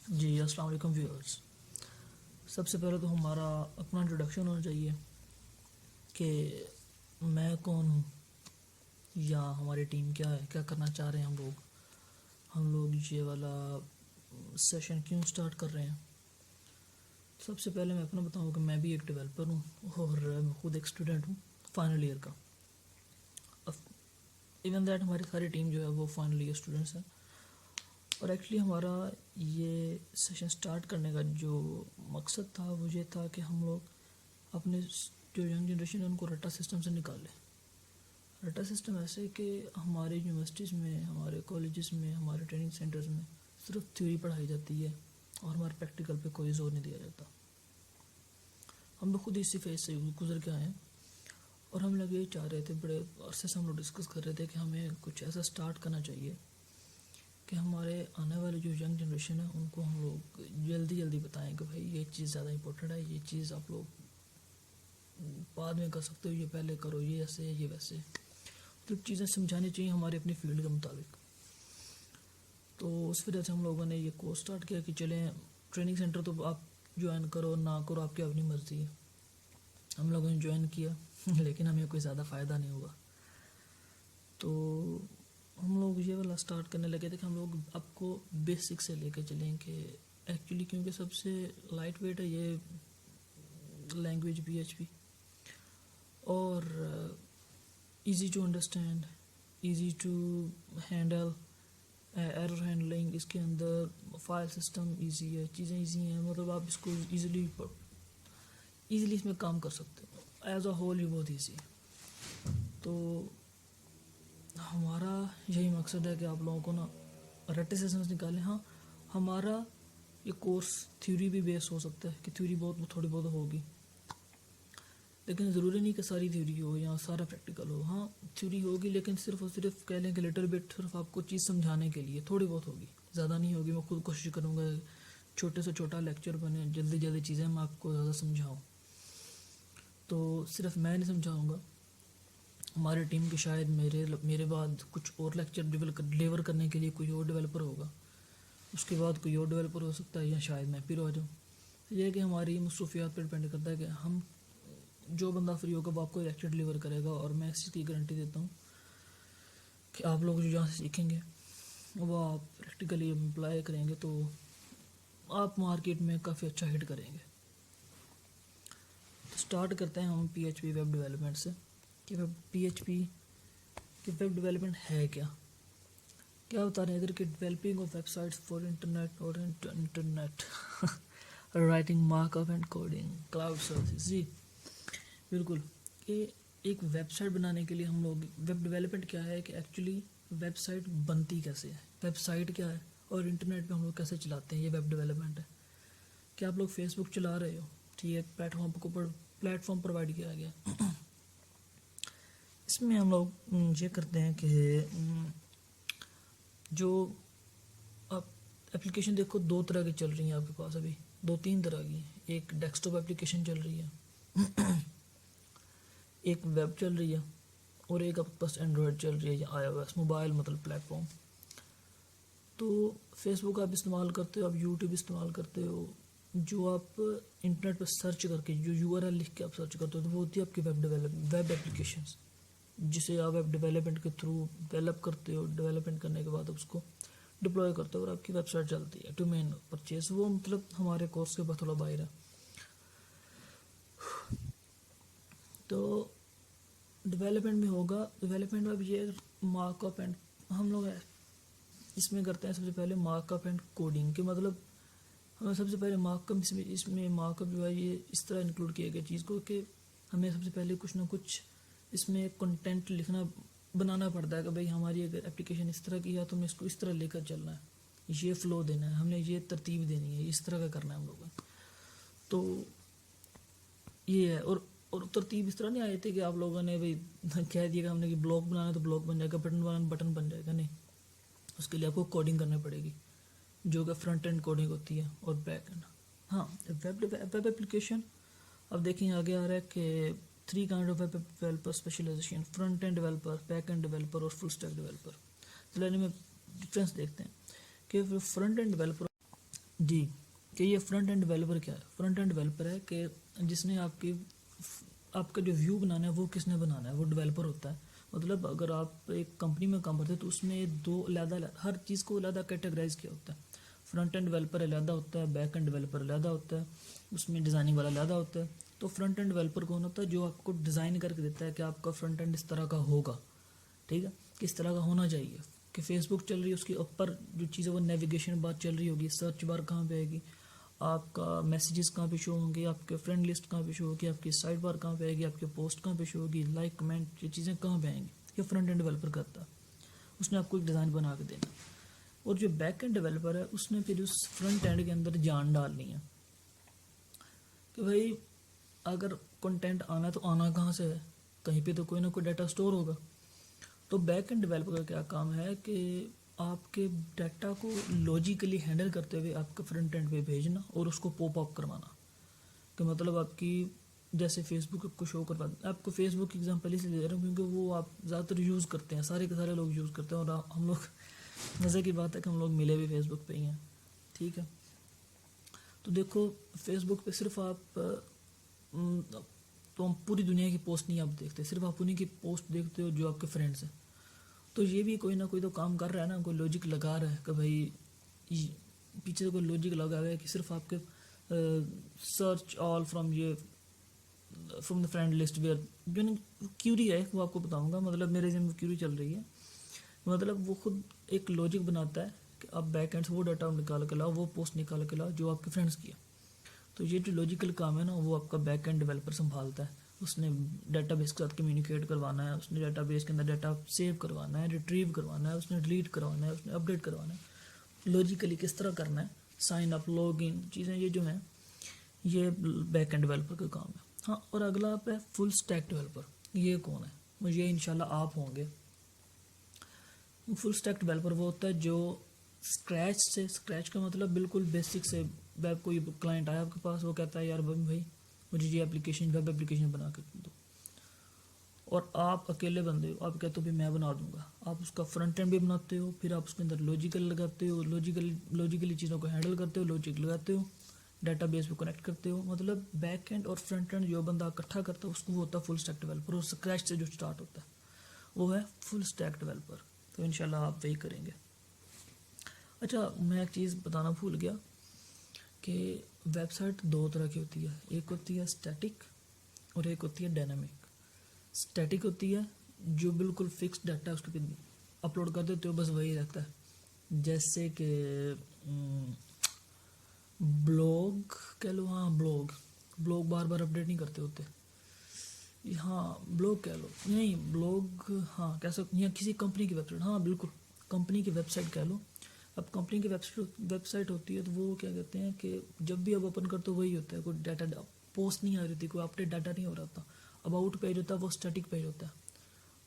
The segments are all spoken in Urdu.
جی السلام علیکم ویورز. سب سے پہلے تو ہمارا اپنا انٹروڈکشن ہونا چاہیے کہ میں کون ہوں یا ہماری ٹیم کیا ہے, کیا کرنا چاہ رہے ہیں ہم لوگ یہ والا سیشن کیوں سٹارٹ کر رہے ہیں. سب سے پہلے میں اپنا بتاؤں کہ میں بھی ایک ڈیولپر ہوں اور میں خود ایک اسٹوڈنٹ ہوں فائنل ایئر کا. ایون دیٹ ہماری ساری ٹیم جو ہے وہ فائنل ایئر اسٹوڈنٹس ہیں. اور ایکچولی ہمارا یہ سیشن سٹارٹ کرنے کا جو مقصد تھا وہ یہ تھا کہ ہم لوگ اپنے جو ینگ جنریشن ہے ان کو رٹا سسٹم سے نکالیں. رٹا سسٹم ایسے کہ ہمارے یونیورسٹیز میں, ہمارے کالجز میں, ہمارے ٹریننگ سینٹرز میں صرف تھیوری پڑھائی جاتی ہے اور ہمارے پریکٹیکل پہ کوئی زور نہیں دیا جاتا. ہم لوگ خود اسی فیز سے گزر کے آئے ہیں اور ہم لوگ یہ چاہ رہے تھے, بڑے عرصے سے ہم لوگ ڈسکس کر رہے تھے کہ ہمیں کچھ ایسا سٹارٹ کرنا چاہیے کہ ہمارے آنے والے جو ینگ جنریشن ہے ان کو ہم لوگ جلدی بتائیں کہ بھائی یہ چیز زیادہ امپورٹنٹ ہے, یہ چیز آپ لوگ بعد میں کر سکتے ہو, یہ پہلے کرو, یہ ایسے ہے یہ ویسے. تو چیزیں سمجھانی چاہیے ہمارے اپنی فیلڈ کے مطابق. تو اس وجہ سے ہم لوگوں نے یہ کورس سٹارٹ کیا کہ چلیں ٹریننگ سینٹر تو آپ جوائن کرو نہ کرو آپ کی اپنی مرضی ہے. ہم لوگوں نے جوائن کیا لیکن ہمیں کوئی زیادہ فائدہ نہیں ہوا. تو ہم لوگ یہ والا سٹارٹ کرنے لگے تھے کہ ہم لوگ آپ کو بیسک سے لے کے چلیں کہ ایکچولی کیونکہ سب سے لائٹ ویٹ ہے یہ لینگویج PHP اور easy to understand, easy to handle, error handling, اس کے اندر فائل سسٹم ایزی ہے, چیزیں ایزی ہیں, مطلب آپ اس کو ایزیلی اس میں کام کر سکتے ہو. ایز اے ہول یہ بہت ایزی ہے. تو ہمارا یہی مقصد ہے کہ آپ لوگوں کو نا رٹے سیشنز نکالیں. ہاں ہمارا یہ کورس تھیوری بھی بیس ہو سکتا ہے کہ تھیوری تھوڑی بہت ہوگی, لیکن ضروری نہیں کہ ساری تھیوری ہو یا سارا پریکٹیکل ہو. ہاں تھیوری ہوگی لیکن صرف اور صرف کہہ لیں کہ لٹل بٹ, صرف آپ کو چیز سمجھانے کے لیے تھوڑی بہت ہوگی, زیادہ نہیں ہوگی. میں خود کوشش کروں گا چھوٹے سے چھوٹا لیکچر بنے, جلدی چیزیں میں آپ کو زیادہ سمجھاؤں. تو صرف میں نہیں سمجھاؤں گا, ہماری ٹیم کے شاید میرے بعد کچھ اور لیکچر ڈیلیور کرنے کے لیے کوئی اور ڈیولپر ہوگا, اس کے بعد کوئی اور ڈیولپر ہو سکتا ہے, یا شاید میں پھر ہو جاؤں. یہ کہ ہماری مصروفیات پر ڈپینڈ کرتا ہے کہ ہم جو بندہ فری ہوگا وہ آپ کو لیکچر ڈیلیور کرے گا. اور میں اس کی گارنٹی دیتا ہوں کہ آپ لوگ جو جہاں سے سیکھیں گے وہ آپ پریکٹیکلی اپلائی کریں گے تو آپ مارکیٹ میں کافی اچھا ہٹ کریں گے. تو سٹارٹ کرتے ہیں ہم PHP ویب ڈیولپمنٹ سے کہ PHP کہ ویب ڈیولپمنٹ ہے کیا بتا رہے ہیں ادھر کہ developing of web sites for internet writing markup and coding cloud services. جی بالکل, کہ ایک ویب سائٹ بنانے کے لیے ہم لوگ ویب ڈیولپمنٹ کیا ہے کہ ایکچولی ویب سائٹ بنتی کیسے ہے, ویب سائٹ کیا ہے اور انٹرنیٹ پہ ہم لوگ کیسے چلاتے ہیں, یہ ویب ڈیولپمنٹ ہے. کہ آپ لوگ فیس بک چلا رہے ہو, ٹھیک ہے, پلیٹ فارم پرووائڈ کیا گیا. اس میں ہم لوگ یہ کرتے ہیں کہ جو آپ اپلیکیشن دیکھو دو طرح کی چل رہی ہیں آپ کے پاس, ابھی 2-3 طرح کی. ایک ڈیسک ٹاپ اپلیکیشن چل رہی ہے, ایک ویب چل رہی ہے, اور ایک آپ کے پاس اینڈرائڈ چل رہی ہے یا iOS موبائل مطلب پلیٹ فارم. تو فیس بک آپ استعمال کرتے ہو, آپ یوٹیوب استعمال کرتے ہو, جو آپ انٹرنیٹ پہ سرچ کر کے جو URL لکھ کے آپ سرچ کرتے ہو تو وہ ہوتی ہے آپ کی ویب اپلیکیشنز, جسے آپ ویب ڈیولپمنٹ کے تھرو ڈیولپ کرتے ہو. ڈیولپمنٹ کرنے کے بعد اس کو ڈپلوائے کرتے ہو اور آپ کی ویب سائٹ چلتی ہے. ٹو مین پرچیز وہ مطلب ہمارے کورس کے بعد تھوڑا باہر ہے. تو ڈیولپمنٹ میں ہوگا, ڈیولپمنٹ میں بھی یہ مارک اپ اینڈ ہم لوگ اس میں کرتے ہیں سب سے پہلے مارک اپ اینڈ کوڈنگ کے مطلب ہمیں سب سے پہلے مارک اپ اس میں مارک اپ جو ہے یہ اس طرح انکلوڈ کیا گیا چیز کو کہ ہمیں سب سے پہلے کچھ نہ کچھ اس میں کنٹینٹ بنانا پڑتا ہے کہ بھئی ہماری اگر اپلیکیشن اس طرح کی ہے تو ہمیں اس کو اس طرح لے کر چلنا ہے, یہ فلو دینا ہے, ہم نے یہ ترتیب دینی ہے, اس طرح کا کرنا ہے ہم لوگوں. تو یہ ہے, اور ترتیب اس طرح نہیں آئی تھی کہ آپ لوگوں نے بھئی کہہ دیا کہ ہم نے کہ بلاگ بنانا ہے تو بلاگ بن جائے گا, بٹن بن جائے گا. نہیں, اس کے لیے آپ کو کوڈنگ کرنا پڑے گی جو کہ فرنٹ اینڈ کوڈنگ ہوتی ہے اور بیک اینڈ. ہاں ویب اپلیکیشن اب دیکھیں آگے آ رہا ہے کہ 3 kind of web developer specialization, front end developer, back and developer اور فل اسٹیک ڈیولپر. چلو میں ڈفرینس دیکھتے ہیں کہ فرنٹ اینڈ ڈیولپر جی کہ یہ فرنٹ اینڈ ڈیولپر کیا ہے. فرنٹ اینڈ ڈیولپر ہے کہ جس نے آپ کا جو ویو بنانا ہے وہ کس نے بنانا ہے, وہ ڈیولپر ہوتا ہے. مطلب اگر آپ ایک کمپنی میں کام کرتے ہیں تو اس میں دو علیحدہ ہر چیز کو علیحدہ کیٹیگرائز کیا ہوتا ہے. فرنٹ اینڈ ڈیولپر علیحدہ ہوتا ہے, بیک اینڈ ڈیولپر علیحدہ ہوتا ہے, اس میں ڈیزائننگ والا علیحدہ ہوتا ہے. تو فرنٹ اینڈ ڈیولپر کون ہوتا ہے؟ جو آپ کو ڈیزائن کر کے دیتا ہے کہ آپ کا فرنٹ اینڈ اس طرح کا ہوگا, ٹھیک ہے, کس طرح کا ہونا چاہیے. کہ فیس بک چل رہی ہے, اس کے اوپر جو چیز ہے وہ نیویگیشن بات چل رہی ہوگی, سرچ بار کہاں پہ آئے گی, آپ کا میسیجز کہاں پہ شو ہوں گے, آپ کے فرینڈ لسٹ کہاں پہ شو ہوگی, آپ کی سائڈ بار کہاں پہ آئے گی, آپ کے پوسٹ کہاں پہ شو ہوگی, لائک کمنٹ یہ چیزیں کہاں پہ آئیں گی. یہ فرنٹ اینڈ ڈیولپر کرتا ہے, اس نے آپ کو ایک ڈیزائن بنا کے دینا. اور جو بیک اینڈ ڈیولپر ہے اس نے پھر اس فرنٹ اینڈ کے اندر جان ڈالنی ہے کہ بھائی اگر کنٹینٹ آنا ہے تو آنا کہاں سے ہے, کہیں پہ تو کوئی نہ کوئی ڈیٹا سٹور ہوگا. تو بیک اینڈ ڈیولپر کا کیا کام ہے کہ آپ کے ڈیٹا کو لاجیکلی ہینڈل کرتے ہوئے آپ کا فرنٹ اینڈ پہ بھیجنا اور اس کو پاپ اپ کروانا. کہ مطلب آپ کی جیسے فیس بک کو شو کروا, آپ کو فیس بک کی ایگزامپل اس لیے دے رہا ہوں کیونکہ وہ آپ زیادہ تر یوز کرتے ہیں, سارے کے سارے لوگ یوز کرتے ہیں, اور ہم لوگ مزے کی بات ہے کہ ہم لوگ ملے بھی فیس بک پہ ہی ہیں, ٹھیک ہے. تو دیکھو فیس بک پہ صرف آپ تو ہم پوری دنیا کی پوسٹ نہیں آپ دیکھتے, صرف آپ انہیں کی پوسٹ دیکھتے ہو جو آپ کے فرینڈس ہیں. تو یہ بھی کوئی نہ کوئی تو کام کر رہا ہے نا, کوئی لاجک لگا رہا ہے کہ بھائی پیچھے سے کوئی لاجک لگا ہوا ہے کہ صرف آپ کے search all from the friend list where جو کیوری ہے وہ آپ کو بتاؤں گا. مطلب میرے ذہن میں کیوری چل رہی ہے, مطلب وہ خود ایک لاجک بناتا ہے کہ آپ بیک اینڈ سے وہ ڈاٹا نکال کے لاؤ, وہ پوسٹ نکال کے لاؤ جو آپ کے فرینڈس کی ہے. تو یہ جو لاجیکل کام ہے نا وہ آپ کا بیک اینڈ ڈیولپر سنبھالتا ہے. اس نے ڈیٹا بیس کے ساتھ کمیونیکیٹ کروانا ہے, اس نے ڈیٹا بیس کے اندر ڈیٹا سیو کروانا ہے, ریٹریو کروانا ہے, اس نے ڈیلیٹ کروانا ہے, اس نے اپڈیٹ کروانا ہے. لاجیکلی کس طرح کرنا ہے, سائن اپ, لاگ ان چیزیں یہ جو ہیں یہ بیک اینڈ ڈیولپر کا کام ہے. ہاں, اور اگلا آپ ہے فل اسٹیک ڈیولپر. یہ کون ہے؟ مجھے انشاءاللہ آپ ہوں گے. فل اسٹیک ڈیولپر وہ ہوتا ہے جو اسکریچ کا مطلب بالکل بیسک سے ویب, کوئی کلائنٹ آیا آپ کے پاس, وہ کہتا ہے یار بھائی مجھے یہ اپلیکیشن ویب اپلیکیشن بنا کے دو, اور آپ اکیلے بندے ہو, آپ کہتے ہو بھی میں بنا دوں گا. آپ اس کا فرنٹ اینڈ بھی بناتے ہو, پھر آپ اس کے اندر لاجیکل لگاتے ہو, لاجیکلی چیزوں کو ہینڈل کرتے ہو, لاجک لگاتے ہو, ڈیٹا بیس پہ کنیکٹ کرتے ہو. مطلب بیک اینڈ اور فرنٹ اینڈ جو بندہ اکٹھا کرتا ہے اس کو وہ ہوتا ہے فل اسٹیک ڈیولپر, اور اسکریچ سے جو اسٹارٹ ہوتا ہے وہ ہے فل اسٹیک ڈیولپر. تو انشاءاللہ آپ وہی کریں گے. اچھا, میں ایک چیز بتانا بھول گیا کہ ویب سائٹ دو طرح کی ہوتی ہے, ایک ہوتی ہے اسٹیٹک اور ایک ہوتی ہے ڈائنامک. اسٹیٹک ہوتی ہے جو بالکل فکس ڈیٹا اس کے اپلوڈ کر دیتے ہو, بس وہی رہتا ہے. جیسے کہ بلاگ کہہ لو, ہاں بلاگ بار بار اپڈیٹ نہیں کرتے ہوتے, ہاں بلاگ کہہ لو, نہیں بلاگ ہاں کہہ سکتے, یا کسی کمپنی کی ویب سائٹ, ہاں بالکل کمپنی کی ویب سائٹ کہہ لو. اب کمپنی کی ویب سائٹ ہوتی ہے تو وہ کیا کہتے ہیں کہ جب بھی آپ اوپن کرتے ہو وہی ہوتا ہے, کوئی ڈیٹا پوسٹ نہیں آ رہی تھی, کوئی اپڈیٹ ڈیٹا نہیں ہو رہا تھا. اباؤٹ پیج ہوتا ہے وہ اسٹیٹک پیج ہوتا ہے.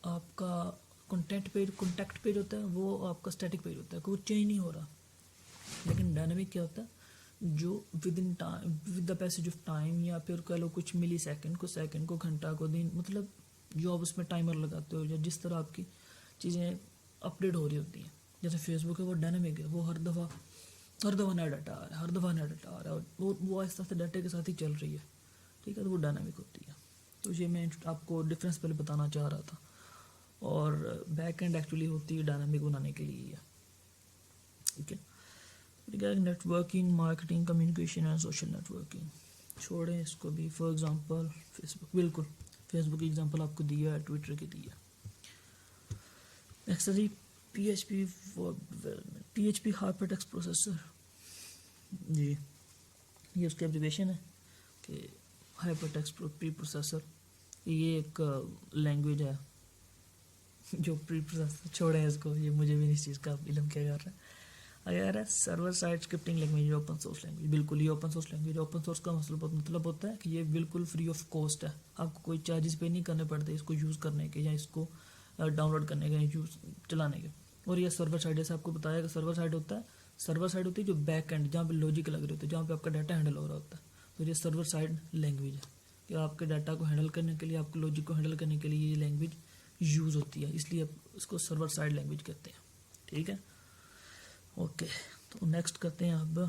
آپ کا کانٹیکٹ پیج ہوتا ہے وہ آپ کا اسٹیٹک پیج ہوتا ہے, کوئی چینج نہیں ہو رہا. لیکن ڈائنامک کیا ہوتا ہے, جو with in time, with the passage of time, یا پھر کہہ لو کچھ ملی سیکنڈ کو گھنٹہ کو دن, مطلب جو آپ اس میں ٹائمر لگاتے ہو یا جس طرح آپ کی چیزیں اپڈیٹ ہو رہی ہوتی ہیں. جیسے فیس بک ہے وہ ڈائنامک ہے, وہ ہر دفعہ نیا ڈاٹا آ رہا ہے, اور وہ آہستہ آہستہ ڈاٹے کے ساتھ ہی چل رہی ہے, ٹھیک ہے. تو وہ ڈائنامک ہوتی ہے. تو یہ میں آپ کو ڈفرینس پہلے بتانا چاہ رہا تھا. اور بیک اینڈ ایکچولی ہوتی ہے ڈائنامک بنانے کے لیے, ٹھیک ہے. Networking, marketing, communication and social networking. چھوڑیں اس کو بھی. فار ایگزامپل فیس بک, بالکل فیس بک کی ایگزامپل آپ کو دیا ہے, ٹویٹر کی دی ہے. ایکسری P H P hypertext processor, جی یہ اس کی ایبریویشن ہے کہ ہائپر ٹیکسٹ پری پروسیسر. یہ ایک لینگویج ہے جو پری پروسیسر, چھوڑیں اس کو, یہ مجھے بھی نہیں اس چیز کا علم کیا جا رہا ہے. اگر ہے server side scripting language, open source language, بالکل یہ open source language. Open source کا مطلب ہوتا ہے کہ یہ بالکل فری آف کاسٹ ہے, آپ کو کوئی چارجز پے نہیں کرنے پڑتے اس کو یوز کرنے کے, یا اس کو ڈاؤن لوڈ کرنے کے, یوز چلانے کے. اور یہ سرور سائڈ, جیسے آپ کو بتایا کہ سرور سائڈ ہوتا ہے, سرور سائڈ ہوتی ہے جو بیک اینڈ, جہاں پہ لاجک لگ رہے ہوتے ہیں, جہاں پہ آپ کا ڈاٹا ہینڈل ہو رہا ہوتا ہے. تو یہ سرور سائڈ لینگویج ہے کہ آپ کے ڈاٹا کو ہینڈل کرنے کے لیے, آپ کے لاجک کو ہینڈل کرنے کے لیے یہ لینگویج یوز ہوتی ہے, اس لیے آپ اس کو سرور سائڈ لینگویج کہتے ہیں, ٹھیک ہے. اوکے, تو نیکسٹ کرتے ہیں اب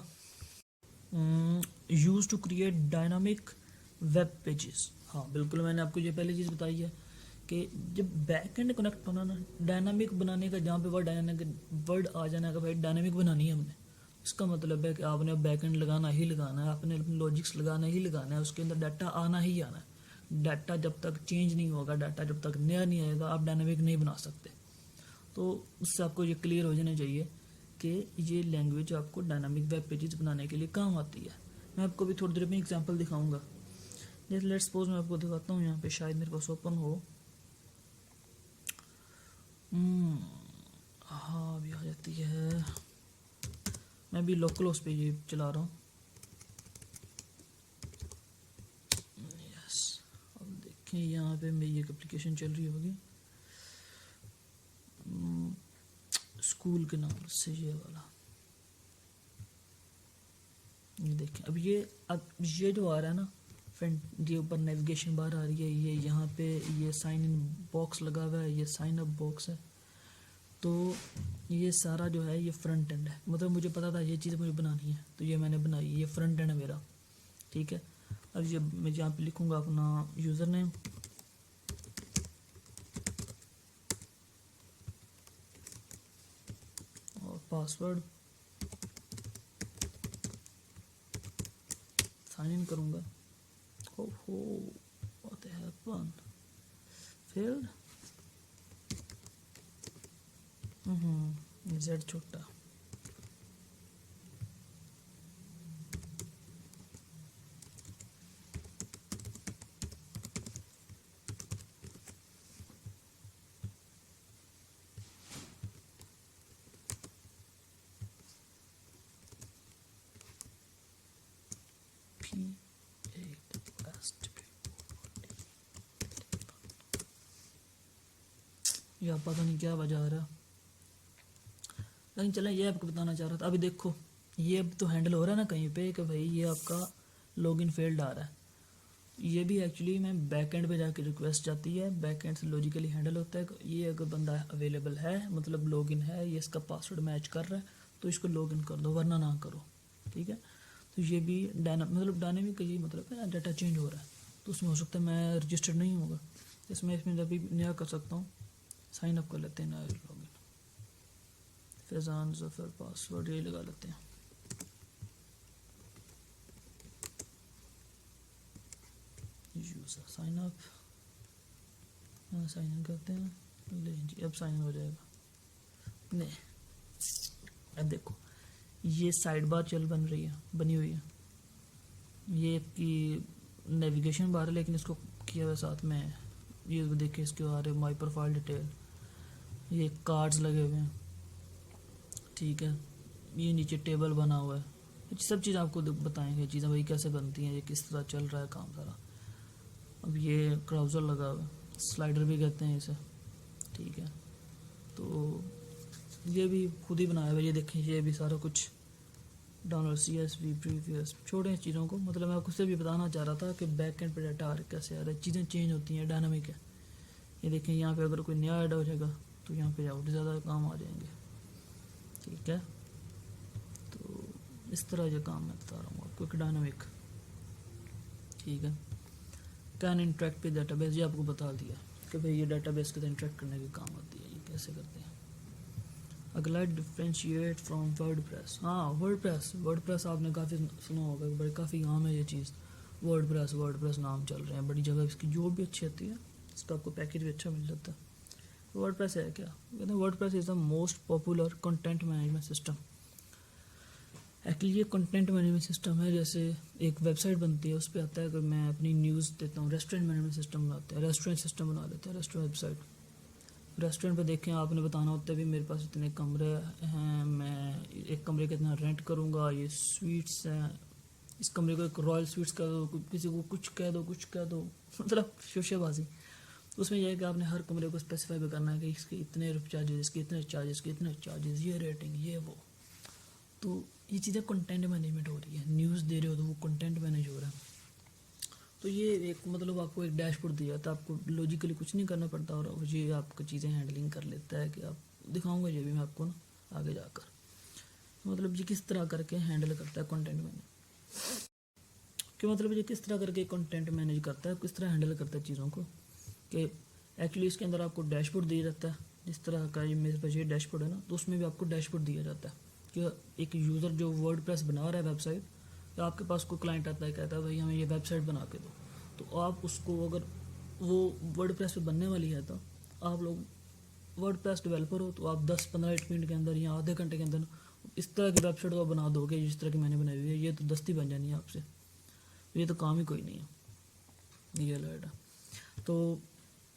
use to create dynamic web pages. ہاں بالکل، میں نے آپ کو یہ پہلی چیز بتائی ہے کہ جب بیک اینڈ کنیکٹ ہونا نا، ڈائنامک بنانے کا جہاں پہ ورڈ آ جانا کہ بھائی ڈائنامک بنانی ہے ہم نے، اس کا مطلب ہے کہ آپ نے بیک اینڈ لگانا ہی لگانا ہے، آپ نے اپنے لاجکس لگانا ہی لگانا ہے، اس کے اندر ڈاٹا آنا ہی آنا ہے. ڈاٹا جب تک چینج نہیں ہوگا، ڈاٹا جب تک نیا نہیں آئے گا، آپ ڈائنامک نہیں بنا سکتے. تو اس سے آپ کو یہ کلیئر ہو جانا چاہیے کہ یہ لینگویج آپ کو ڈائنامک ویب پیجز بنانے کے لیے کام آتی ہے. میں آپ کو بھی تھوڑی دیر میں ایگزامپل دکھاؤں گا. جیسے لیٹ سپوز میں آپ کو دکھاتا ہوں، یہاں پہ شاید میرے پاس اوپن ہو. ہاں ابھی آ جاتی ہے. میں بھی لوکل اس پہ یہ چلا رہا ہوں. یس، اب دیکھیں یہاں پہ میری ایک اپلیکیشن چل رہی ہوگی اسکول کے نام سے، یہ والا. یہ دیکھیں اب یہ جو آ رہا ہے نا فرنٹ، یہ اوپر نیویگیشن بار آ رہی ہے، یہ یہاں پہ یہ سائن ان باکس لگا ہوا ہے، یہ سائن اپ باکس ہے. تو یہ سارا جو ہے یہ فرنٹ اینڈ ہے. مطلب مجھے پتا تھا یہ چیز مجھے بنانی ہے، تو یہ میں نے بنائی. یہ فرنٹ اینڈ ہے میرا، ٹھیک ہے. اب یہ میں جہاں پہ لکھوں گا اپنا یوزر نیم اور پاسورڈ، سائن ان کروں گا. what happened failed زیڈ چھوٹا. یا پتہ نہیں کیا وجہ آ رہا، لیکن چلیں یہ آپ کو بتانا چاہ رہا تھا. ابھی دیکھو یہ اب تو ہینڈل ہو رہا ہے نا کہیں پہ کہ بھائی یہ آپ کا لاگ ان فیلڈ آ رہا ہے. یہ بھی ایکچولی میں بیک اینڈ پہ جا کے ریکویسٹ جاتی ہے، بیک اینڈ سے لاجیکلی ہینڈل ہوتا ہے. یہ اگر بندہ اویلیبل ہے، مطلب لاگ ان ہے، یہ اس کا پاسورڈ میچ کر رہا ہے، تو اس کو لاگ ان کر دو، ورنہ نہ کرو، ٹھیک ہے. تو یہ بھی مطلب ڈائنامک کا یہ مطلب ہے ڈاٹا چینج ہو رہا ہے، تو اس میں ہو سکتا ہے میں رجسٹرڈ نہیں ہوگا، اس میں ابھی نیا کر سکتا ہوں. سائن اپ کر لیتے ہیں، نیا log in Faizan Zafar, password یہ لگا لیتے ہیں. User sign up, sign in کرتے ہیں. لیں جی اب سائن ان ہو جائے گا. نہیں، اب دیکھو یہ سائڈ بار بنی ہوئی ہے، یہ کی نیویگیشن بار ہے، لیکن اس کو کیا ہوا ساتھ میں یہ دیکھیں اس کے آ رہے مائی پروفائل ڈیٹیل، یہ کارڈز لگے ہوئے ہیں، ٹھیک ہے. یہ نیچے ٹیبل بنا ہوا ہے. سب چیز آپ کو بتائیں گے چیزیں بھائی کیسے بنتی ہیں، یہ کس طرح چل رہا ہے کام سارا. اب یہ کراؤزر لگا ہوا ہے، سلائڈر بھی کہتے ہیں اسے، ٹھیک ہے. تو یہ بھی خود ہی بنایا ہوا ہے. یہ دیکھیں یہ بھی سارا کچھ ڈاؤنلوڈ سی ایس وی پریویس، چھوڑیں اس چیزوں کو. مطلب میں آپ کو سے بھی بتانا چاہ رہا تھا کہ بیک اینڈ پہ ڈاٹا آ رہا کیسے آ رہا ہے، چیزیں چینج ہوتی ہیں، ڈائنامک ہے. یہ دیکھیں یہاں پہ اگر کوئی نیا ایڈ ہو جائے گا تو یہاں پہ اور زیادہ کام آ جائیں گے، ٹھیک ہے. تو اس طرح یہ کام میں بتا رہا ہوں آپ کو کہ ڈائنامک، ٹھیک ہے. کین انٹریکٹ ود ڈاٹا بیس، یہ آپ کو بتا دیا کہ بھئی یہ ڈاٹا بیس کے ساتھ انٹریکٹ کرنے کے کام آتی ہے. یہ کیسے کرتے ہیں. اگلا ڈفرینشیٹ فرام ورڈ پریس. ہاں ورڈ پریس آپ نے کافی سنا ہوگا، بڑے کافی عام ہے یہ چیز. ورڈ پریس نام چل رہے ہیں بڑی جگہ، اس کی جاب بھی اچھی آتی ہے، اس کا آپ کو پیکیج بھی اچھا مل جاتا ہے. ورڈ پریس ہے کیا؟ کہتے ہیں word press is the most popular content management system. Actually یہ کنٹینٹ مینجمنٹ سسٹم ہے، جیسے ایک ویب سائٹ بنتی ہے اس پہ آتا ہے کہ میں اپنی نیوز دیتا ہوں. ریسٹورینٹ مینجمنٹ سسٹم بناتے ہیں، ریسٹورینٹ سسٹم بنا لیتے ہیں، ریسٹورینٹ ویب سائٹ. ریسٹورینٹ پہ دیکھیں آپ نے بتانا ہوتا ہے بھی میرے پاس اتنے کمرے ہیں، میں ایک کمرے کا اتنا رینٹ کروں گا، یہ سویٹس ہیں، اس کمرے کو ایک رائل سویٹس کہہ دو، کسی کو کچھ کہہ دو مطلب شوشے بازی. اس میں یہ ہے کہ آپ نے ہر کمرے کو اسپیسیفائی بھی کرنا ہے کہ اس کے اتنے چارجز، اس کے اتنے چارجز، اس کے اتنے چارجز، یہ ریٹنگ، یہ وہ. تو یہ چیزیں کنٹینٹ مینجمنٹ ہو رہی ہے. نیوز دے رہے ہو تو وہ کنٹینٹ مینیج ہو رہا ہے. تو یہ ایک مطلب آپ کو ایک ڈیش بورڈ دیا تھا، آپ کو لاجیکلی کچھ نہیں کرنا پڑتا، اور یہ آپ کو چیزیں ہینڈلنگ کر لیتا ہے. کہ آپ دکھاؤں گا یہ بھی میں آپ کو نا آگے جا کر، مطلب یہ کس طرح کر کے ہینڈل کرتا ہے کنٹینٹ میں. کہ مطلب یہ کس طرح کر کے کنٹینٹ مینیج کرتا ہے, کس طرح ہینڈل کرتا ہے چیزوں کو. کہ ایکچولی اس کے اندر آپ کو ڈیش بورڈ دیا جاتا ہے, جس طرح کا یہ میرے پاس یہ ڈیش بورڈ ہے نا, تو اس میں بھی آپ کو ڈیش بورڈ دیا جاتا ہے کہ ایک یوزر جو ورڈ پریس بنا رہا ہے ویب سائٹ, یا آپ کے پاس کوئی کلائنٹ آتا ہے کہتا ہے بھائی ہمیں یہ ویب سائٹ بنا کے دو, تو آپ اس کو اگر وہ ورڈ پریس پہ بننے والی ہے تو آپ لوگ ورڈ پریس ڈیولپر ہو تو آپ 10-15 منٹ کے اندر یا آدھے گھنٹے کے اندر اس طرح کی ویب سائٹ کو بنا دو گے جس طرح کی میں نے بنائی ہوئی ہے. یہ تو دستی بن جانی ہے آپ سے, یہ تو کام ہی کوئی نہیں ہے یہ الرٹ ہے. تو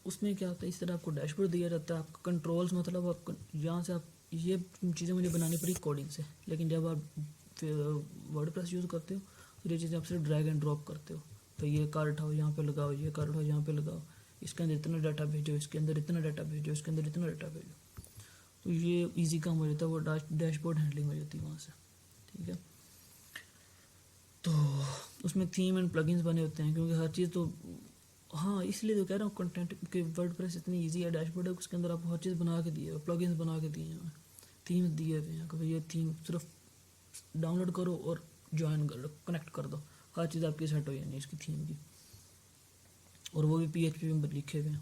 اس میں کیا ہوتا ہے, اس طرح آپ کو ڈیش بورڈ دیا جاتا ہے, آپ کا کنٹرولز مطلب آپ یہاں سے آپ یہ چیزیں مجھے بنانی پڑی کوڈنگ سے, لیکن جب آپ ورڈ پریس یوز کرتے ہو تو یہ چیزیں آپ صرف ڈریگ اینڈ ڈراپ کرتے ہو. تو یہ کار اٹھاؤ یہاں پہ لگاؤ, یہ کار اٹھاؤ یہاں پہ لگاؤ, اس کے اندر اتنا ڈاٹا بھیجو, اس کے اندر اتنا ڈاٹا بھیجو, اس کے اندر اتنا ڈاٹا بھیجو. تو یہ ایزی کام ہو جاتا ہے, وہ ڈیش بورڈ ہینڈلنگ ہو جاتی ہے وہاں سے. ٹھیک ہے, تو اس میں تھیم اینڈ پلگنز بنے ہوتے ہیں کیونکہ ہر چیز تو ہاں اس لیے تو کہہ رہا ہوں کنٹینٹ کہ ورڈ پریس اتنی ایزی ہے, ڈیش بورڈ ہے اس کے اندر آپ ہر چیز بنا کے دیے ہوئے, پلگنز بنا کے دیے ہیں, تھیمز دیے ہوئے ہیں کہ بھائی یہ تھیم صرف ڈاؤن لوڈ کرو اور جوائن کر دو, کنیکٹ کر دو, ہر چیز آپ کی سیٹ ہو جانی ہے اس کی تھیم کی. اور وہ بھی پی ایچ پی میں لکھے ہوئے ہیں.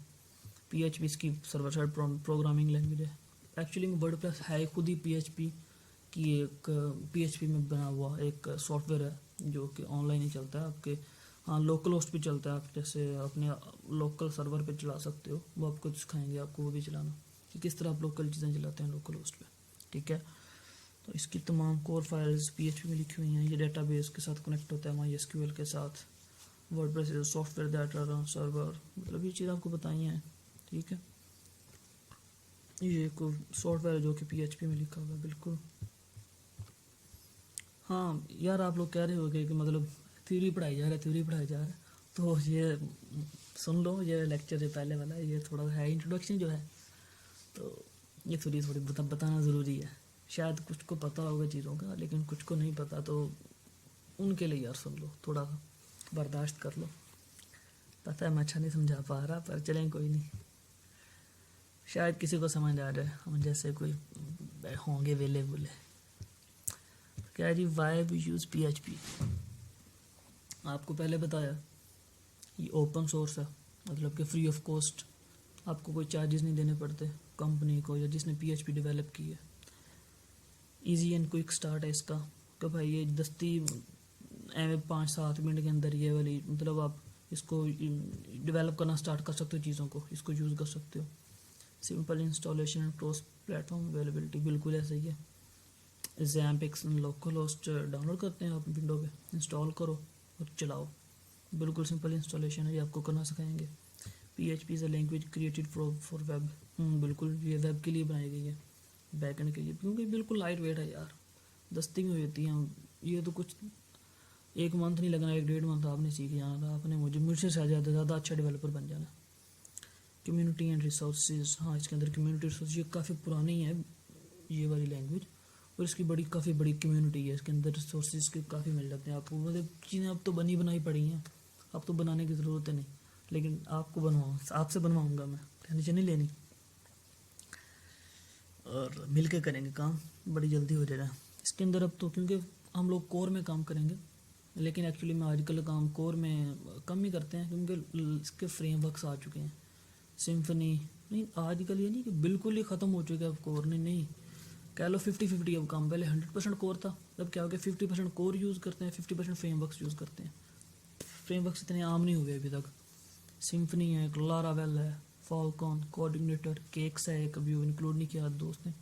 پی ایچ پی اس کی سرور سائڈ پروگرامنگ لینگویج ہے. ایکچولی میں ورڈ پریس ہے خود ہی پی ایچ پی کی ایک پی ایچ پی میں بنا ہوا ایک سافٹ ویئر ہے جو کہ آن لائن ہی چلتا ہے آپ کے. ہاں لوکل ہوسٹ بھی چلتا ہے, آپ جیسے اپنے لوکل سرور پہ چلا سکتے ہو, وہ آپ کو سکھائیں گے آپ کو وہ بھی چلانا کہ کس طرح آپ لوکل چیزیں چلاتے ہیں لوکل ہوسٹ پہ. ٹھیک ہے, تو اس کی تمام کور فائلز پی ایچ پی میں لکھی ہوئی ہیں. یہ ڈیٹا بیس کے ساتھ کنیکٹ ہوتا ہے مائی ایس کیو ایل کے ساتھ. WordPress is software that run server, مطلب یہ چیز آپ کو بتائی ہیں. ٹھیک ہے, یہ ایک سافٹ ویئر ہے جو کہ پی ایچ پی میں لکھا ہوا ہے. بالکل ہاں یار, آپ لوگ کہہ رہے ہو کہ مطلب تھیوری پڑھائی جا رہا ہے, تھیوری پڑھائی جا رہا ہے, تو یہ سن لو, یہ لیکچر جو پہلے والا ہے یہ تھوڑا ہے انٹروڈکشن جو ہے, تو یہ تھوڑی بتانا ضروری ہے. شاید کچھ کو پتہ ہوگا چیزوں کا لیکن کچھ کو نہیں پتہ, تو ان کے لیے یار سن لو, تھوڑا برداشت کر لو. پتہ ہے میں اچھا نہیں سمجھا پا رہا, پر چلیں کوئی نہیں, شاید کسی کو سمجھ آ جائے, ہم جیسے کوئی ہوں گے ویلے بولے. کیا جی why we use P H P, آپ کو پہلے بتایا یہ اوپن سورس ہے, مطلب کہ فری آف کاسٹ, آپ کو کوئی چارجز نہیں دینے پڑتے کمپنی کو یا جس نے پی ایچ پی ڈیولپ کی ہے. ایزی اینڈ کوئک سٹارٹ ہے اس کا کہ بھائی یہ دستی 5-7 منٹ کے اندر یہ والی مطلب آپ اس کو ڈیولپ کرنا سٹارٹ کر سکتے ہو, چیزوں کو اس کو یوز کر سکتے ہو. Simple installation and cross platform availability, بالکل ایسا ہی ہے. زیمپ ایک لوکل ہوسٹ ڈاؤن لوڈ کرتے ہیں آپ ونڈو پہ, انسٹال کرو اور چلاؤ, بالکل سمپل انسٹالیشن ہے, یہ آپ کو کرنا سکھائیں گے. P H P is a language created for web, بالکل یہ ویب کے لیے بنائی گئی ہے, بیک اینڈ کے لیے, کیونکہ بالکل لائٹ ویٹ ہے یار, دستی میں ہوتی ہیں. یہ تو کچھ 1 منتھ نہیں لگنا, 1-1.5 منتھ آپ نے سیکھ جانا تھا, آپ نے مجھ سے زیادہ اچھا ڈیولپر بن جانا. کمیونٹی اینڈ ریسورسز, ہاں اس کے اندر کمیونٹی ریسورس, یہ کافی پرانی ہے یہ والی لینگویج, اور اس کی کافی بڑی کمیونٹی ہے. اس کے اندر ریسورسز کے کافی مل جاتے ہیں آپ کو, مطلب چیزیں اب تو بنائی پڑی ہیں, اب تو بنانے کی ضرورت ہے نہیں, لیکن آپ کو آپ سے بنواؤں گا میں, ٹینشن نہیں لینی, اور مل کے کریں گے کام, بڑی جلدی ہو جائے گا. اس کے اندر اب تو کیونکہ ہم لوگ کور میں کام کریں گے, لیکن ایکچولی میں آج کل کام کور میں کم ہی کرتے ہیں کیونکہ اس کے فریم ورکس آ چکے ہیں. سمفنی نہیں, آج کل یہ نہیں کہ بالکل ہی ختم ہو چکا ہے اب کور, نہیں کہہ لو 50-50 اب کام. پہلے 100% کور تھا, اب کیا ہو گیا 50% کور یوز کرتے ہیں, 50% فریم ورکس یوز کرتے ہیں. فریم ورکس اتنے عام نہیں ہوئے ابھی تک. سمفنی ہے, لاراویل ہے, فالکون, کوآرڈینیٹر, کیکس ہے, کبھی وہ انکلوڈ نہیں کیا دوست نے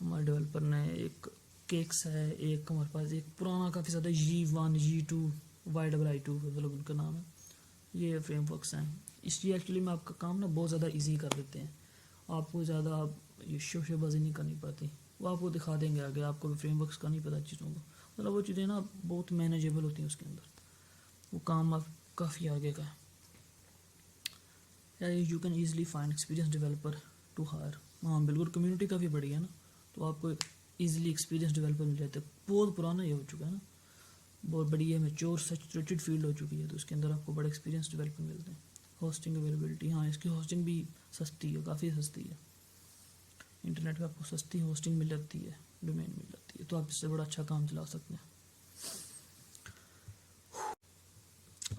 ہمارے ڈیولپر نے. ایک کیکس ہے, ایک ہمارے پاس ایک پرانا کافی زیادہ G1 G2 YII2 مطلب ان کا نام ہے. یہ فریم ورکس ہیں. اس لیے ایکچولی میں آپ کا کام نا بہت زیادہ ایزی کر دیتے ہیں, آپ کو زیادہ یہ شوشے بازی نہیں کرنی پڑتی. وہ آپ کو دکھا دیں گے آگے, آپ کو بھی فریم ورکس کا نہیں پتہ چیزوں کو, مطلب وہ چیزیں نا بہت مینیجیبل ہوتی ہیں اس کے اندر, وہ کام آپ کافی آگے کا ہے. You can easily find experience developer to hire, ہاں بالکل کمیونٹی کافی بڑی ہے نا, تو آپ کو ایزلی ایکسپیرینس ڈیولپر مل جاتے ہیں. بہت پرانا یہ ہو چکا ہے نا, بہت بڑی ہے, میچور سیچوریٹڈ فیلڈ ہو چکی ہے, تو اس کے اندر آپ کو بڑے ایکسپیرینس ڈیولپر ملتے ہیں. ہوسٹنگ اویلیبلٹی, ہاں اس کی ہوسٹنگ بھی سستی ہے, کافی سستی ہے. انٹرنیٹ پہ آپ کو سستی ہوسٹنگ مل جاتی ہے, ڈومین مل جاتی ہے, تو آپ اس سے بڑا اچھا کام چلا سکتے ہیں.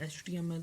HTML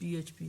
PHP,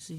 C#,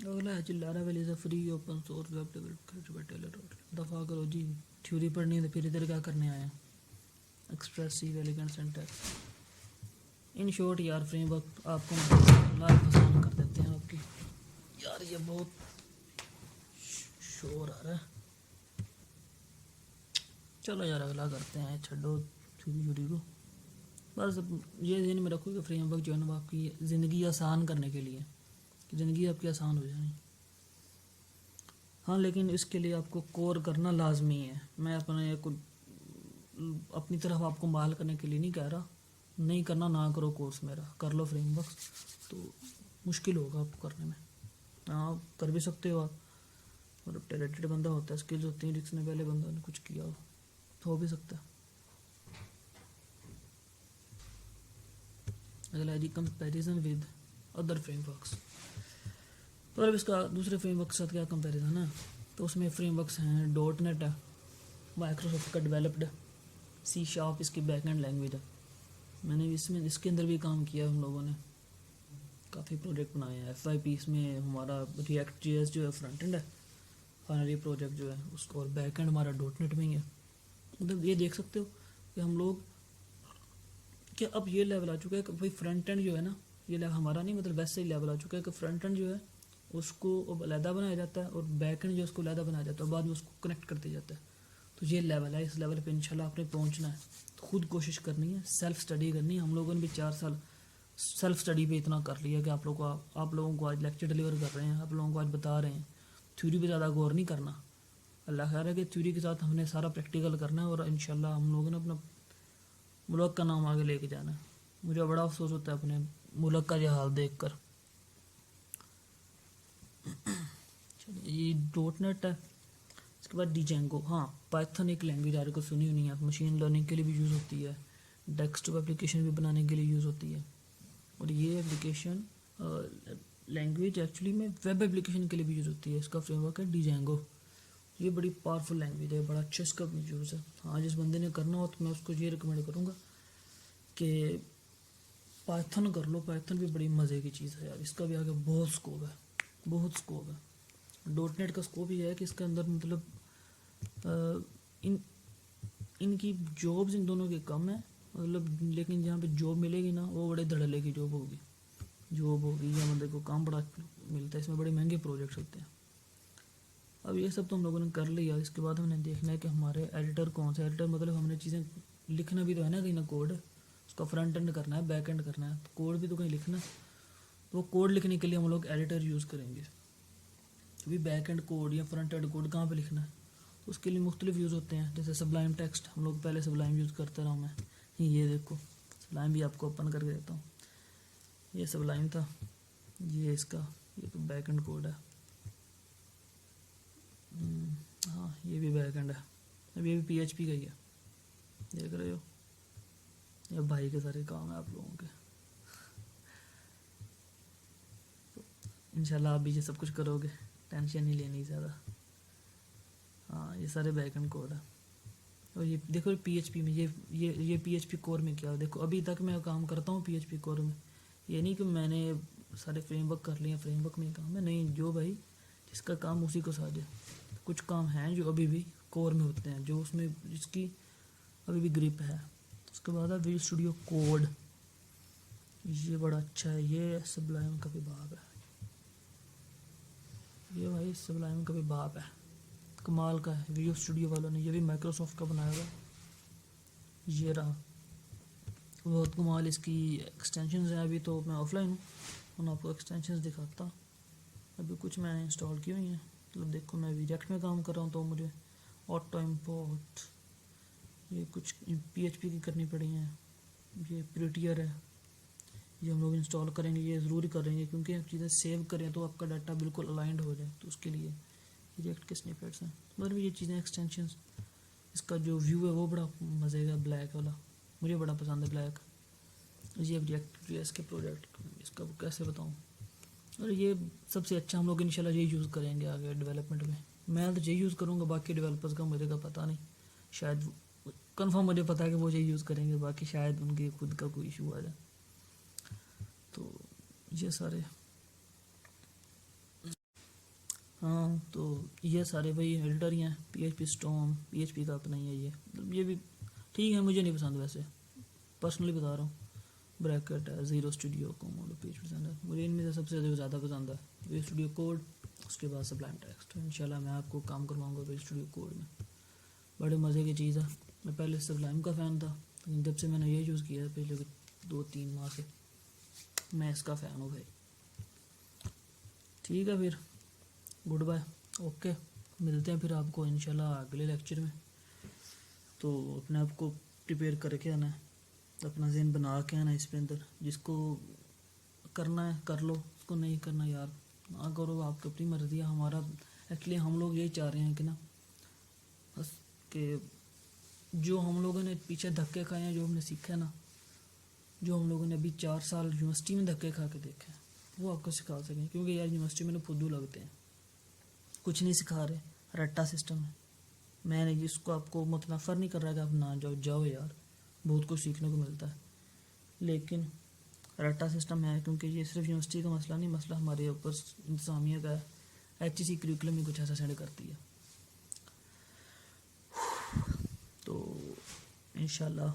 اگلا ہے Laravel is a free open source web development. دفعہ کرو جی، تھیوری پڑھنی ہے تو پھر ادھر کیا کرنے آئے ہیں؟ ایکسپریسیو ایلیگنٹ سینٹیکس. ان شارٹ یار فریم ورک آپ کو لائف آسان کر دیتے ہیں آپ کی. یار یہ بہت شور آ رہا ہے. چلو یار اگلا کرتے ہیں، چھڈو تھیوری کو. بس یہ ذہن میں رکھو کہ فریم ورک جو ہے نا آپ کی زندگی آسان کرنے کے لیے، کہ زندگی آپ کی آسان ہو جائے. ہاں لیکن اس کے لیے آپ کو کور کرنا لازمی ہے. میں اپنی طرف آپ کو مال کرنے کے لیے نہیں کہہ رہا. نہیں کرنا نہ کرو کورس میرا، کر لو فریم ورک. تو مشکل ہوگا آپ کو کرنے میں. ہاں کر بھی سکتے ہو آپ، اور ٹیلنٹڈ بندہ ہوتا ہے، اسکلز ہوتی ہیں جس نے پہلے بندہ نے کچھ کیا ہو بھی سکتا ہے. اگلا ہے جی comparison with other frameworks. تو اب اس کا دوسرے فریم ورک کے ساتھ کیا کمپیریزن ہے؟ تو اس میں فریم ورکس ہیں ڈاٹ نیٹ ہے، مائکروسافٹ کا ڈیولپڈ، سی شارپ اس کی بیک اینڈ لینگویج ہے. میں نے اس کے اندر بھی کام کیا ہے. ہم لوگوں نے کافی پروجیکٹ بنائے ہیں. ایف آئی پی اس میں ہمارا ریئیکٹ جی ایس جو ہے فرنٹ اینڈ ہے. فائنلی پروجیکٹ جو ہے اس کو، اور بیک اینڈ ہمارا ڈاٹ نیٹ میں ہی ہے. مطلب یہ دیکھ سکتے ہو کہ ہم لوگ کہ اب یہ لیول آ چکا ہے کہ بھائی فرنٹ اینڈ جو ہے نا، یہ لیول ہمارا نہیں، مطلب ویسے ہی لیول آ چکا ہے کہ فرنٹ اینڈ جو ہے اس کو اب علیحدہ بنایا جاتا ہے، اور بیک اینڈ جو ہے اس کو علیحدہ بنایا جاتا ہے، اور بعد میں اس کو کنیکٹ کر دیا جاتا ہے. تو یہ لیول ہے. اس لیول پہ انشاءاللہ آپ نے پہنچنا ہے. خود کوشش کرنی ہے، سیلف اسٹڈی کرنی ہے. ہم لوگوں نے بھی 4 سال سیلف اسٹڈی پہ اتنا کر لیا کہ آپ لوگوں کو آج لیکچر ڈلیور کر رہے ہیں، آپ لوگوں کو آج بتا رہے ہیں. تھیوری پہ زیادہ غور نہیں کرنا. اللہ خیر ہے کہ تھیوری کے ساتھ ہم نے سارا پریکٹیکل کرنا ہے، اور انشاءاللہ ہم لوگوں نے اپنا ملک کا نام آگے لے کے جانا ہے. مجھے بڑا افسوس ہوتا ہے اپنے ملک کا یہ حال دیکھ کر. یہ ڈاٹ نیٹ ہے. اس کے بعد ڈیجینگو. ہاں پائتھن ایک لینگویج آپ کو سنی ہونی ہے، مشین لرننگ کے لیے بھی یوز ہوتی ہے، ڈیسکٹاپ اپلیکیشن بھی بنانے کے لیے یوز ہوتی ہے. اور یہ اپلیکیشن لینگویج ایکچولی میں ویب اپلیکیشن کے لیے بھی یوز ہوتی ہے. اس کا فریم ورک ہے ڈیجینگو. یہ بڑی پاورفل لینگویج ہے، بڑا اچھا اس کا یوز ہے. ہاں جس بندے نے کرنا ہو تو میں اس کو یہ ریکمینڈ کروں گا کہ پائتھن کر لو. پائتھن بھی بڑی مزے کی چیز ہے یار. اس کا بھی آگے بہت اسکوپ ہے، بہت اسکوپ ہے. ڈاٹ نیٹ کا اسکوپ یہ ہے کہ اس کے اندر مطلب ان کی جابز ان دونوں کے کم ہیں مطلب، لیکن جہاں پہ جاب ملے گی نا وہ بڑے دھڑلے کی جاب ہوگی یا بندے کو کام بڑا ملتا ہے. اس میں بڑے مہنگے پروجیکٹس ہوتے ہیں. اب یہ سب تو ہم لوگوں نے کر لیا. اس کے بعد ہم نے دیکھنا ہے کہ ہمارے ایڈیٹر کون سے ایڈیٹر، مطلب ہم نے چیزیں لکھنا بھی تو ہے نا کہیں نہ کوڈ. اس کا فرنٹ اینڈ کرنا ہے، بیک اینڈ کرنا ہے، تو کوڈ بھی تو کہیں لکھنا ہے. تو وہ کوڈ لکھنے کے لیے ہم لوگ ایڈیٹر یوز کریں گے. ابھی بیک اینڈ کوڈ یا فرنٹ اینڈ کوڈ کہاں پہ لکھنا ہے، تو اس کے لیے مختلف یوز ہوتے ہیں. جیسے سبلائم ٹیکسٹ، ہم لوگ پہلے سبلائم یوز کرتے رہا ہوں میں. یہ دیکھو سبلائم بھی آپ کو اوپن کر کے دیتا ہوں. یہ سبلائم تھا. یہ اس کا یہ تو بیک اینڈ کوڈ ہے. ہاں یہ بھی بیک اینڈ ہے. اب یہ بھی پی ایچ پی کا ہی ہے. دیکھ رہے ہو، یہ بھائی کے سارے کام ہیں آپ لوگوں کے. انشاءاللہ آپ بھی یہ سب کچھ کرو گے، ٹینشن نہیں لینی زیادہ. ہاں یہ سارے بیک اینڈ کوڈ ہے. اور یہ دیکھو پی ایچ پی میں یہ پی ایچ پی کور میں کیا، دیکھو ابھی تک میں کام کرتا ہوں پی ایچ پی کور میں. یہ نہیں کہ میں نے سارے فریم ورک کر لیے، فریم ورک میں کام ہے نہیں. جو بھائی جس کا کام اسی کو ساجے. کچھ کام ہیں جو ابھی بھی کور میں ہوتے ہیں، جو اس میں جس کی ابھی بھی گرپ ہے. اس کے بعد ہے ویژول اسٹوڈیو کوڈ. یہ بڑا اچھا ہے. یہ سبلائم کا بھی باپ ہے. یہ بھائی سبلائم کا بھی باپ ہے، کمال کا ہے. ویژول اسٹوڈیو والوں نے، یہ بھی مائکروسافٹ کا بنایا ہوا. یہ رہا بہت کمال. اس کی ایکسٹینشنز ہیں. ابھی تو میں آف لائن ہوں، آپ کو ایکسٹینشنز دکھاتا. ابھی کچھ میں نے انسٹال کی ہوئی ہیں. مطلب دیکھو میں ریئیکٹ میں کام کر رہا ہوں تو مجھے آٹو امپورٹ یہ کچھ پی ایچ پی کی کرنی پڑی ہیں. یہ پریٹیئر ہے، یہ ہم لوگ انسٹال کریں گے. یہ ضروری کریں گے کیونکہ چیزیں سیو کریں تو آپ کا ڈاٹا بالکل الائنڈ ہو جائے. تو اس کے لیے ریئیکٹ کے سنیپیٹس ہیں. مطلب یہ چیزیں ایکسٹینشنز. اس کا جو ویو ہے وہ بڑا مزے کا، بلیک والا مجھے بڑا پسند ہے بلیک. یہ ریئیکٹ جی ایس کے پروجیکٹ اس کا کیسے بتاؤں. اور یہ سب سے اچھا ہم لوگ انشاءاللہ یہی یوز کریں گے آگے ڈیولپمنٹ میں. میں تو یہی یوز کروں گا، باقی ڈیولپرز کا مجھے کا پتہ نہیں. شاید کنفرم مجھے پتہ ہے کہ وہ یہی یوز کریں گے، باقی شاید ان کے خود کا کوئی ایشو آ جائے. تو یہ سارے ہاں تو یہ سارے وہی ایڈیٹر ہی ہیں. PHP اسٹارم, PHP کا اپنا ہی ہے یہ بھی ٹھیک ہے, مجھے نہیں پسند ویسے, پرسنلی بتا رہا ہوں. بریکٹ ہے, zero studio code, PHP designer, مجھے ان میں سے سب سے زیادہ پسند ہے ویژوئل اسٹوڈیو کوڈ, اس کے بعد سبلائم ٹیکسٹ. انشاءاللہ میں آپ کو کام کرواؤں گا ویژوئل اسٹوڈیو کوڈ میں, بڑے مزے کی چیز ہے. میں پہلے سبلائم کا فین تھا, لیکن جب سے میں نے یہ یوز کیا ہے پچھلے 2-3 ماہ سے, میں اس کا فین ہوں بھائی. ٹھیک ہے پھر, گڈ بائے, اوکے, ملتے ہیں پھر آپ کو انشاءاللہ اگلے لیکچر میں. تو اپنے آپ کو پریپیئر کر کے آنا ہے, اپنا ذہن بنا کے آنا ہے اس پہ اندر. جس کو کرنا ہے کر لو, اس کو نہیں کرنا یار نہ کرو, آپ کی اپنی مرضی ہے. ہمارا ایکچولی ہم لوگ یہی چاہ رہے ہیں کہ نا بس کہ جو ہم لوگوں نے پیچھے دھکے کھائے ہیں, جو ہم نے سیکھا ہے نا, جو ہم لوگوں نے ابھی 4 سال یونیورسٹی میں دھکے کھا کے دیکھے ہیں, وہ آپ کو سکھا سکیں. کیونکہ یار یونیورسٹی میں پھدو لگتے ہیں, کچھ نہیں سکھا رہے, رٹا سسٹم ہے. میں نے جس کو آپ کو متنفر نہیں کر رہا کہ آپ نہ جاؤ یار, بہت کچھ سیکھنے کو ملتا ہے, لیکن رٹا سسٹم ہے. کیونکہ یہ صرف یونیورسٹی کا مسئلہ نہیں, مسئلہ ہمارے اوپر انتظامیہ کا ہے. HEC کریکولم میں کچھ ایسا سینڈ کرتی ہے. تو انشاءاللہ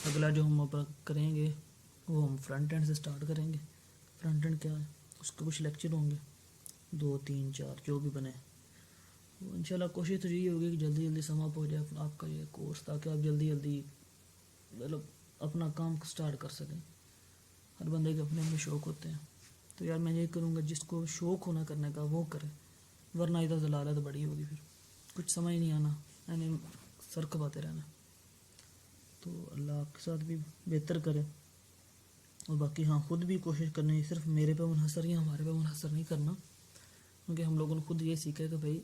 اگلا جو ہم کریں گے وہ ہم فرنٹ اینڈ سے سٹارٹ کریں گے. فرنٹ اینڈ کیا ہے, اس کے کچھ لیکچر ہوں گے, 2-3-4 جو بھی بنے. انشاءاللہ کوشش تو یہی ہوگی کہ جلدی جلدی سم اپ ہو جائے آپ کا یہ کورس, تاکہ آپ جلدی جلدی مطلب اپنا کام سٹارٹ کر سکیں. ہر بندے کے اپنے اپنے شوق ہوتے ہیں. تو یار میں یہ کروں گا جس کو شوق ہونا کرنے کا وہ کرے, ورنہ ادھر ضلالت بڑی ہوگی, پھر کچھ سمجھ نہیں آنا, یعنی سر کھپاتے رہنا. تو اللہ آپ کے ساتھ بھی بہتر کرے. اور باقی ہاں, خود بھی کوشش کرنی ہے, صرف میرے پہ منحصر یا ہمارے پہ منحصر نہیں کرنا. کیونکہ ہم لوگوں نے خود یہ سیکھا ہے کہ بھائی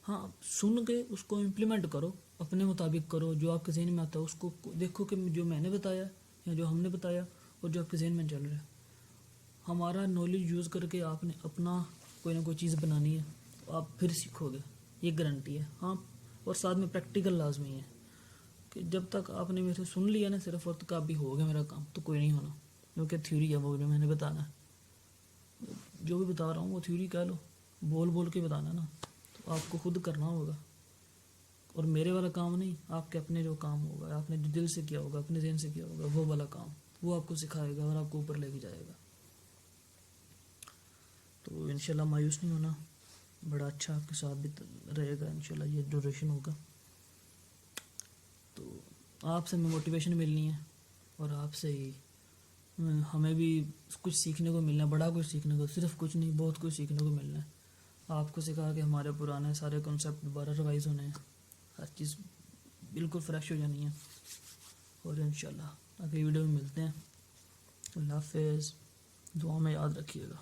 ہاں سن کے اس کو امپلیمنٹ کرو, اپنے مطابق کرو. جو آپ کے ذہن میں آتا ہے اس کو دیکھو کہ جو میں نے بتایا یا جو ہم نے بتایا اور جو آپ کے ذہن میں چل رہا ہے, ہمارا نالج یوز کر کے آپ نے اپنا کوئی نہ کوئی چیز بنانی ہے, تو آپ پھر سیکھو گے, یہ گارنٹی ہے. ہاں, اور ساتھ میں پریکٹیکل لازمی ہے کہ جب تک آپ نے میرے سے سن لیا نا صرف, اور تک آپ بھی ہو گیا میرا کام, تو کوئی نہیں ہونا. کیونکہ تھیوری ہے وہ جو میں نے بتانا ہے, جو بھی بتا رہا ہوں وہ تھیوری کہہ لو, بول بول کے بتانا نا, تو آپ کو خود کرنا ہوگا. اور میرے والا کام نہیں, آپ کے اپنے جو کام ہوگا, آپ نے جو دل سے کیا ہوگا, اپنے ذہن سے کیا ہوگا, وہ والا کام وہ آپ کو سکھائے گا اور آپ کو اوپر لے کے جائے گا. تو انشاءاللہ مایوس نہیں ہونا, بڑا اچھا آپ کے ساتھ بھی رہے گا انشاءاللہ یہ ڈیوریشن ہوگا. تو آپ سے ہمیں موٹیویشن ملنی ہے, اور آپ سے ہی ہمیں بھی کچھ سیکھنے کو ملنا ہے, بڑا کچھ سیکھنے کو, صرف کچھ نہیں بہت کچھ سیکھنے کو ملنا ہے. آپ کو سکھا کہ ہمارے پرانے سارے کنسیپٹ دوبارہ ریوائز ہونے ہیں, ہر چیز بالکل فریش ہو جانی ہے. اور انشاءاللہ اگلی ویڈیو میں ملتے ہیں. اللہ حافظ, دعا میں یاد رکھیے گا.